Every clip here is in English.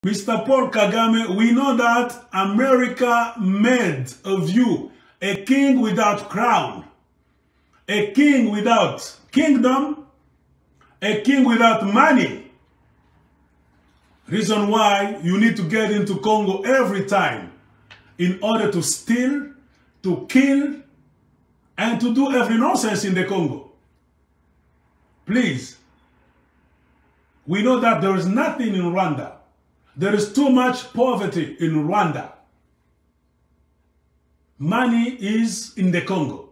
Mr. Paul Kagame, we know that America made of you a king without crown, a king without kingdom, a king without money. Reason why you need to get into Congo every time in order to steal, to kill, and to do every nonsense in the Congo. Please, we know that there is nothing in Rwanda. There is too much poverty in Rwanda. Money is in the Congo.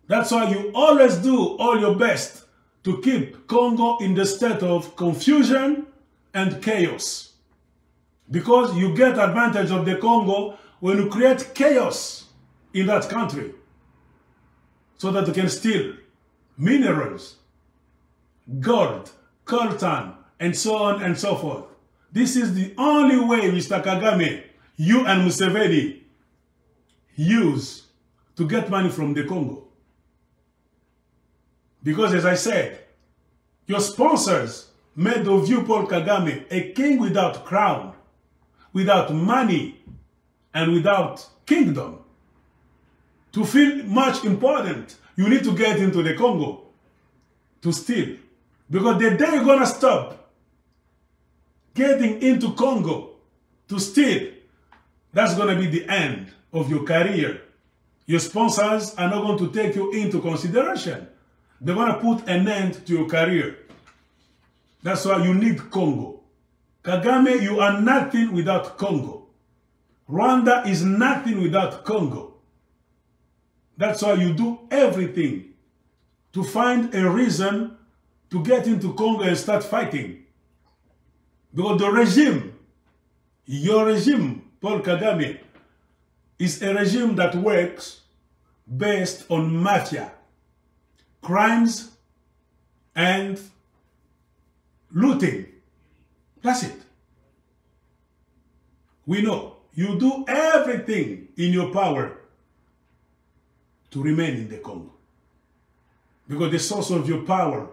That's why you always do all your best to keep Congo in the state of confusion and chaos. Because you get advantage of the Congo when you create chaos in that country so that you can steal minerals, gold, coltan, and so on and so forth. This is the only way, Mr. Kagame, you and Museveni use to get money from the Congo. Because as I said, your sponsors made of you, Paul Kagame, a king without crown, without money, and without kingdom. To feel much important, you need to get into the Congo to steal. Because the day you're going to stop getting into Congo to steal, that's going to be the end of your career. Your sponsors are not going to take you into consideration. They're going to put an end to your career. That's why you need Congo. Kagame, you are nothing without Congo. Rwanda is nothing without Congo. That's why you do everything to find a reason to get into Congo and start fighting. Because the regime, your regime, Paul Kagame, is a regime that works based on mafia, crimes, and looting. That's it. We know you do everything in your power to remain in the Congo. Because the source of your power,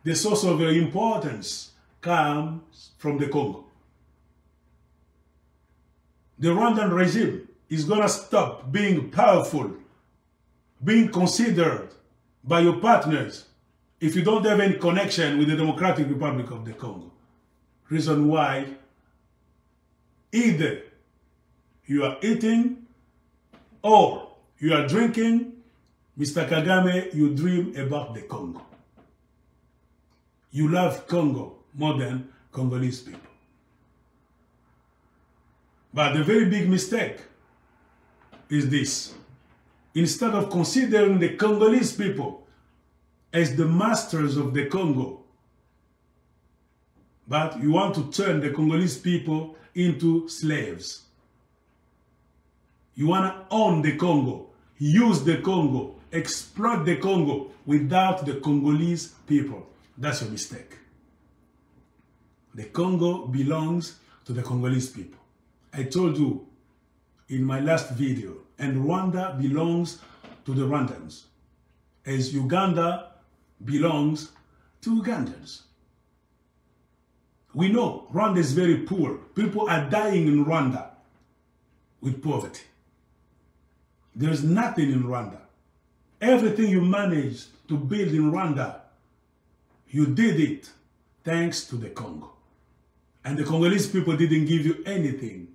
the source of your importance comes from the Congo. The Rwandan regime is going to stop being powerful, being considered by your partners if you don't have any connection with the Democratic Republic of the Congo. Reason why either you are eating or you are drinking, Mr. Kagame, you dream about the Congo. You love Congo more than Congolese people. But the very big mistake is this. Instead of considering the Congolese people as the masters of the Congo, but you want to turn the Congolese people into slaves. You want to own the Congo, use the Congo, exploit the Congo without the Congolese people. That's your mistake. The Congo belongs to the Congolese people. I told you in my last video, and Rwanda belongs to the Rwandans, as Uganda belongs to Ugandans. We know Rwanda is very poor. People are dying in Rwanda with poverty. There's nothing in Rwanda. Everything you managed to build in Rwanda, you did it thanks to the Congo. And the Congolese people didn't give you anything.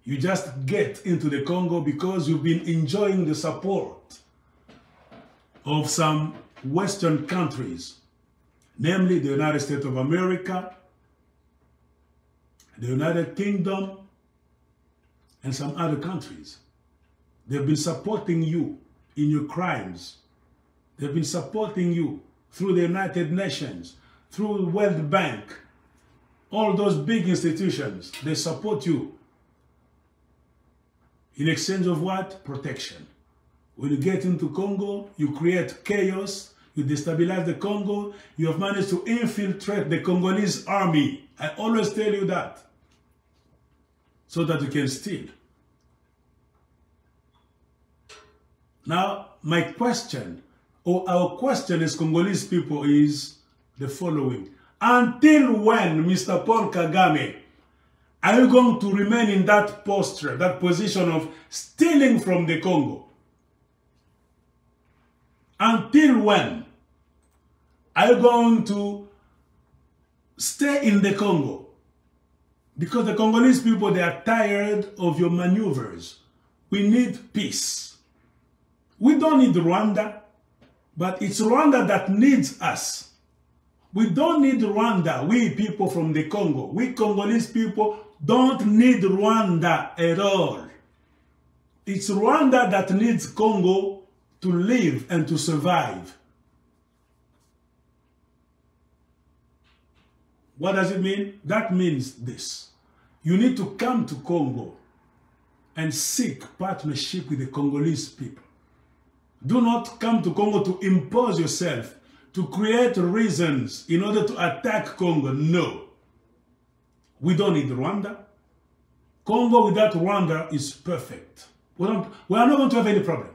You just get into the Congo because you've been enjoying the support of some Western countries, namely the United States of America, the United Kingdom, and some other countries. They've been supporting you in your crimes. They've been supporting you through the United Nations, through the World Bank. All those big institutions, they support you. In exchange of what? Protection. When you get into Congo, you create chaos, you destabilize the Congo, you have managed to infiltrate the Congolese army. I always tell you that. So that you can steal. Now, my question, or our question as Congolese people is the following. Until when, Mr. Paul Kagame, are you going to remain in that posture, that position of stealing from the Congo? Until when are you going to stay in the Congo? Because the Congolese people, they are tired of your maneuvers. We need peace. We don't need Rwanda, but it's Rwanda that needs us. We don't need Rwanda, we people from the Congo. We Congolese people don't need Rwanda at all. It's Rwanda that needs Congo to live and to survive. What does it mean? That means this. You need to come to Congo and seek partnership with the Congolese people. Do not come to Congo to impose yourself, to create reasons in order to attack Congo. No. We don't need Rwanda. Congo without Rwanda is perfect. We are not going to have any problem.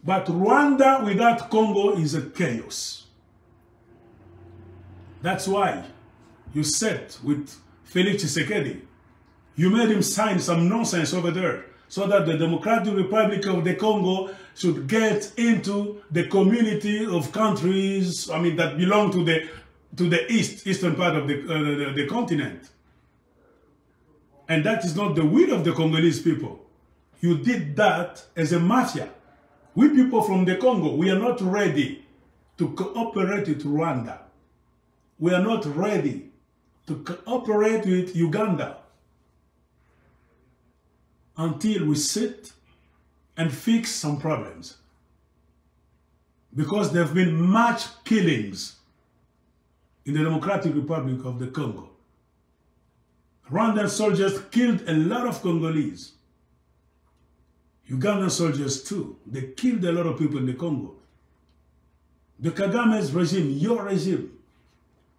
But Rwanda without Congo is a chaos. That's why you sat with Felix Tshisekedi. You made him sign some nonsense over there so that the Democratic Republic of the Congo should get into the community of countries, that belong to the eastern part of the continent. And that is not the will of the Congolese people. You did that as a mafia. We people from the Congo, we are not ready to cooperate with Rwanda. We are not ready to cooperate with Uganda until we sit and fix some problems. Because there have been much killings in the Democratic Republic of the Congo. Rwandan soldiers killed a lot of Congolese. Ugandan soldiers too. They killed a lot of people in the Congo. The Kagame's regime, your regime,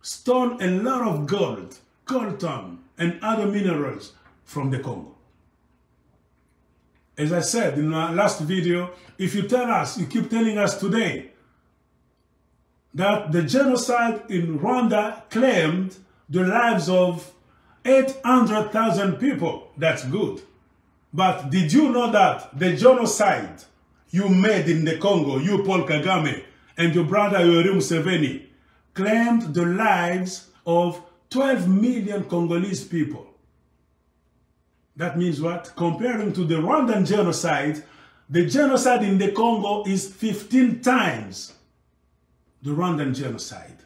stole a lot of gold, coltan, and other minerals from the Congo. As I said in my last video, if you tell us, you keep telling us today that the genocide in Rwanda claimed the lives of 800,000 people, that's good. But did you know that the genocide you made in the Congo, you Paul Kagame, and your brother Yoweri Museveni, claimed the lives of 12 million Congolese people? That means what? Comparing to the Rwandan genocide, the genocide in the Congo is 15 times the Rwandan genocide.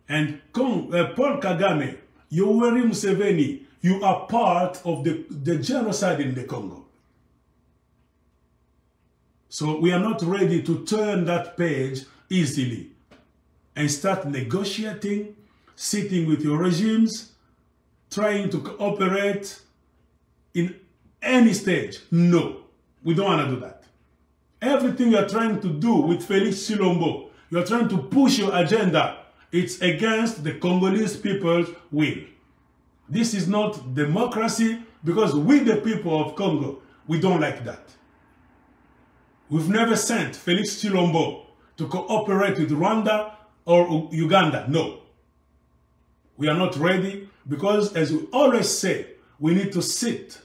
And Paul Kagame, Yoweri Museveni, you are part of the genocide in the Congo. So we are not ready to turn that page easily and start negotiating, sitting with your regimes, trying to cooperate in any stage. No, we don't want to do that. Everything you are trying to do with Felix Tshilombo, you are trying to push your agenda, it's against the Congolese people's will. This is not democracy, because we, the people of Congo, we don't like that. We've never sent Felix Tshilombo to cooperate with Rwanda or Uganda. No. We are not ready, because as we always say, we need to sit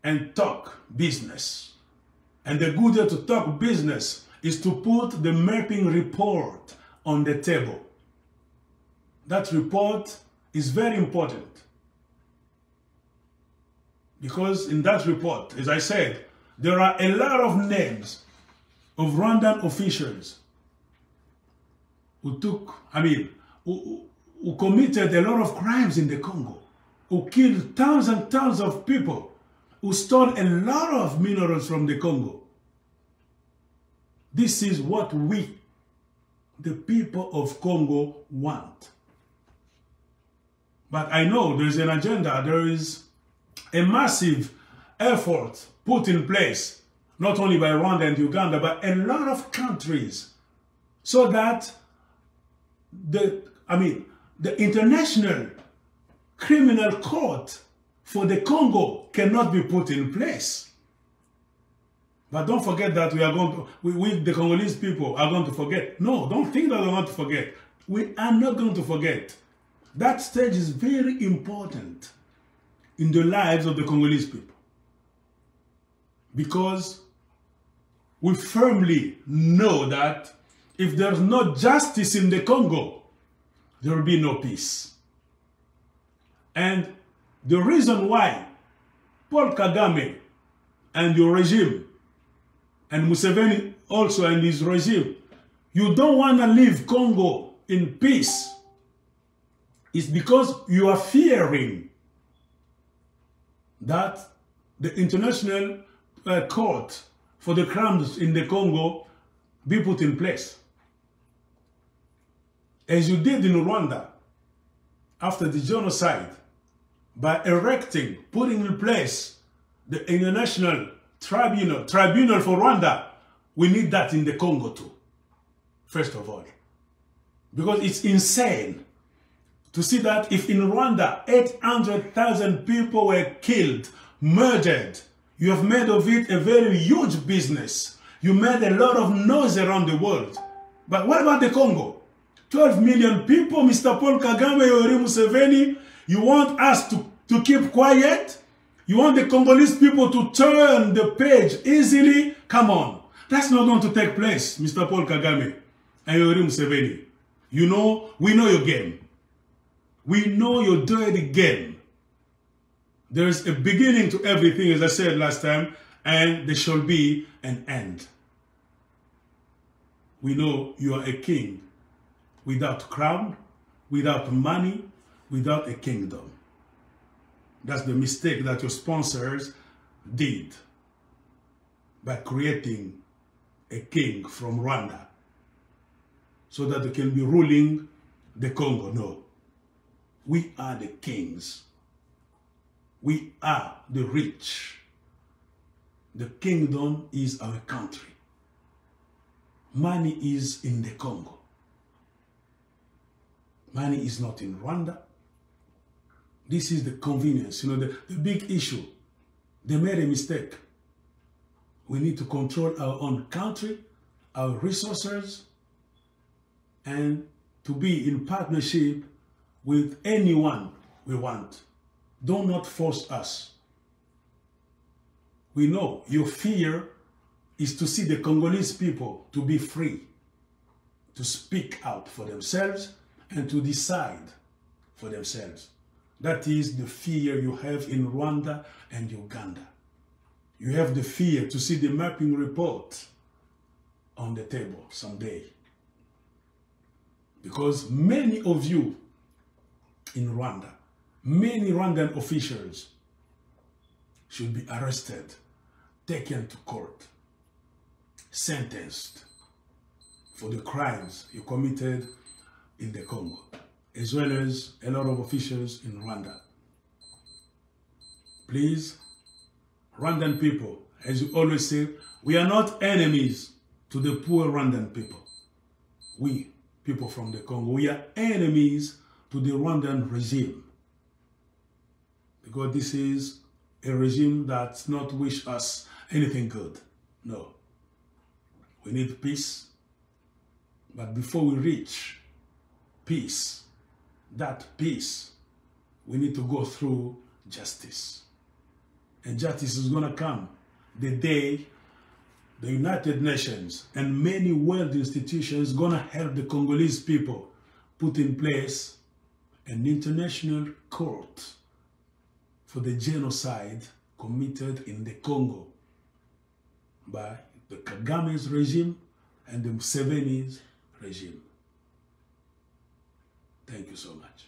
and talk business. And the good way to talk business is to put the mapping report on the table. That report is very important, because in that report, as I said, there are a lot of names of Rwandan officials who who committed a lot of crimes in the Congo, who killed tons and tons of people, who stole a lot of minerals from the Congo. This is what we, the people of Congo, want. But I know there is an agenda, there is a massive effort put in place, not only by Rwanda and Uganda, but a lot of countries, so that the International Criminal Court for the Congo cannot be put in place. But don't forget that we, the Congolese people, are going to forget. No, don't think that we're going to forget. We are not going to forget. That stage is very important in the lives of the Congolese people. Because we firmly know that if there's no justice in the Congo, there will be no peace. And the reason why Paul Kagame and your regime, and Museveni also and his regime, you don't want to leave Congo in peace, is because you are fearing that the International Court for the crimes in the Congo be put in place. As you did in Rwanda after the genocide, by putting in place the International Tribunal for Rwanda. We need that in the Congo too, first of all. Because it's insane to see that if in Rwanda 800,000 people were killed, murdered, you have made of it a very huge business. You made a lot of noise around the world. But what about the Congo? 12 million people, Mr. Paul Kagame, Yoweri Museveni, you want us to keep quiet? You want the Congolese people to turn the page easily? Come on. That's not going to take place, Mr. Paul Kagame and Yoweri Museveni. You know, we know your game. We know your dirty game. There's a beginning to everything, as I said last time, and there shall be an end. We know you are a king without crown, without money, without a kingdom. That's the mistake that your sponsors did by creating a king from Rwanda so that they can be ruling the Congo. No. We are the kings. We are the rich. The kingdom is our country. Money is in the Congo. Money is not in Rwanda. This is the convenience. You know, the big issue. They made a mistake. We need to control our own country, our resources, and to be in partnership with anyone we want. Do not force us. We know your fear is to see the Congolese people to be free, to speak out for themselves and to decide for themselves. That is the fear you have in Rwanda and Uganda. You have the fear to see the mapping report on the table someday. Because many of you in Rwanda, many Rwandan officials should be arrested, taken to court, sentenced for the crimes you committed in the Congo, as well as a lot of officials in Rwanda. Please, Rwandan people, as you always say, we are not enemies to the poor Rwandan people. We, people from the Congo, we are enemies to the Rwandan regime. Because this is a regime that's not wish us anything good. No. We need peace. But before we reach peace, that peace, we need to go through justice. And justice is going to come the day the United Nations and many world institutions going to help the Congolese people put in place an international court for the genocide committed in the Congo by the Kagame's regime and the Museveni's regime. Thank you so much.